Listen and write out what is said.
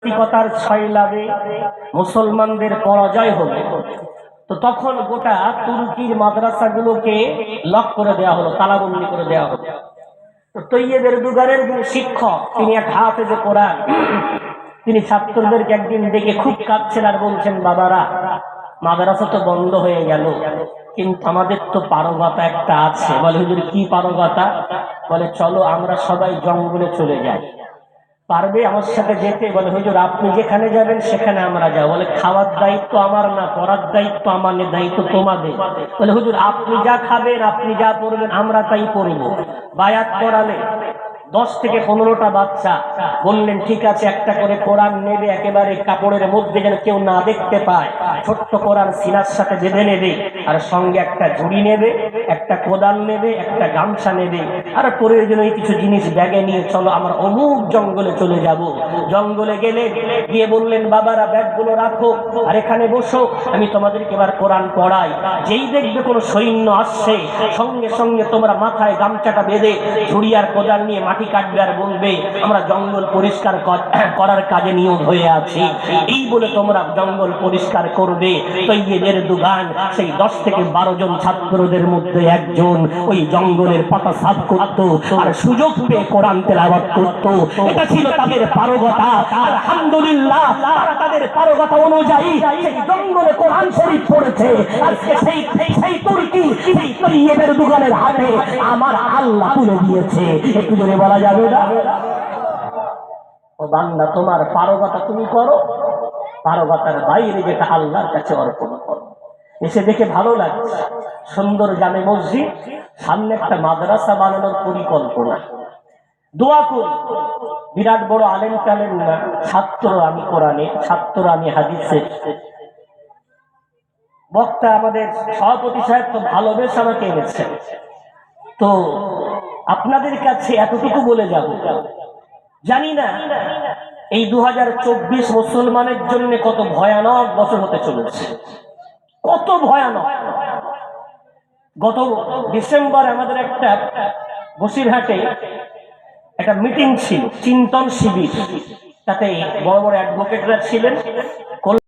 নাস্তিকতার ছয়লাভে মুসলমানদের পরাজয় হলো, তো তখন গোটা তুর্কির মাদ্রাসাগুলোকে লক করে দেওয়া হলো, তালাবন্দি করে দেওয়া হলো। তো তৈয়ব এরদোগানের যিনি শিক্ষক, তিনি এক হাফেজে কোরআন, তিনি ছাত্রদেরকে একদিন ডেকে খুব কাঁদছেন আর বলছেন, বাবারা মাদ্রাসা তো বন্ধ হয়ে গেল, কিন্তু আমাদের তো পারগতা একটা আছে। বলে, হুজুর কি পারগতা? বলে, চলো আমরা সবাই জঙ্গলে চলে যাই। পারবে আমার সাথে যেতে? বলে, হুজুর আপনি যেখানে যাবেন সেখানে আমরা যাব। বলে, খাওয়ার দায়িত্ব আমার না, পড়ার দায়িত্ব আমার, দায়িত্ব তোমাদের। বলে, হুজুর আপনি যা খাবেন, আপনি যা পড়বেন আমরা তাই পড়ব। বায়াত করালে 10 থেকে 15টা বাচ্চা বললেন, ঠিক আছে, একটা করে কোরআন নেবে, একেবারে কাপড়ের মধ্যে যেন কেউ না দেখতে পায়, ছোট্ট কোরআন সিনার সাথে বেঁধে নেবে, আর সঙ্গে একটা ঝুড়ি নেবে, একটা কোদাল নেবে, একটা গামছা নেবে, আর প্রয়োজনীয় কিছু জিনিস ব্যাগে নিয়ে চলো আমরা অমুক জঙ্গলে চলে যাব। জঙ্গলে গেলে গিয়ে বললেন, বাবারা ব্যাগগুলো রাখো আর এখানে বসো, আমি তোমাদেরকে এবার কোরআন পড়াই। যেই দেখবে কোনো সৈন্য আসছে, সঙ্গে সঙ্গে তোমরা মাথায় গামছাটা বেঁধে ঝুড়ি আর কোদাল নিয়ে মাটি কাটবে আর বলবে, আমরা জঙ্গল পরিষ্কার করার কাজে নিয়োগ হয়ে আছি। এই বলে তোমরা জঙ্গল পরিষ্কার করবে। তৈয়ব এরদোগান সেই 10 থেকে 12 জন ছাত্রদের মধ্যে একজন ওই জঙ্গলের পাতা সাফ করত আর সুযোগ পেয়ে কোরআন তেলাওয়াত করত। এটা ছিল তাদের পারগতা। আলহামদুলিল্লাহ, তারা তাদের পারগতা অনুযায়ী সেই জঙ্গলে কোরআন শরীফ পড়েছে। আজকে সেই তুর্কি, সেই তৈয়ব এরদোগানের হাতে আমার আল্লাহ তুলে দিয়েছে। একটু জোরে বলা যাবে না? ও বান্দা, তোমার পারগতা তুমি করো, পারগতার বাইরে যেটা আল্লাহর কাছে অর্পণ করো। এসে দেখে ভালো লাগছে, সুন্দর জামে মসজিদ, সামনে একটা মাদ্রাসা বানানোর পরিকল্পনা। দোয়া করি, বিরাট বড় আলেম টালেম না, ছাত্র আমি কোরআনে, ছাত্র আমি হাদিসে। বক্তা আমাদের সভাপতি সাহেব তো ভালোবেসে আমাকে এনেছেন। তো আপনাদের কাছে এতটুকু বলে যাব, জানি না এই 2024 মুসলমানের জন্য কত ভয়ানক বছর হতে চলেছে, কত ভয়ানক। গত ডিসেম্বরে আমাদের একটা বসিরহাটে একটা মিটিং ছিল, চিন্তন শিবির, তাতে বড় বড় অ্যাডভোকেটরা ছিলেন।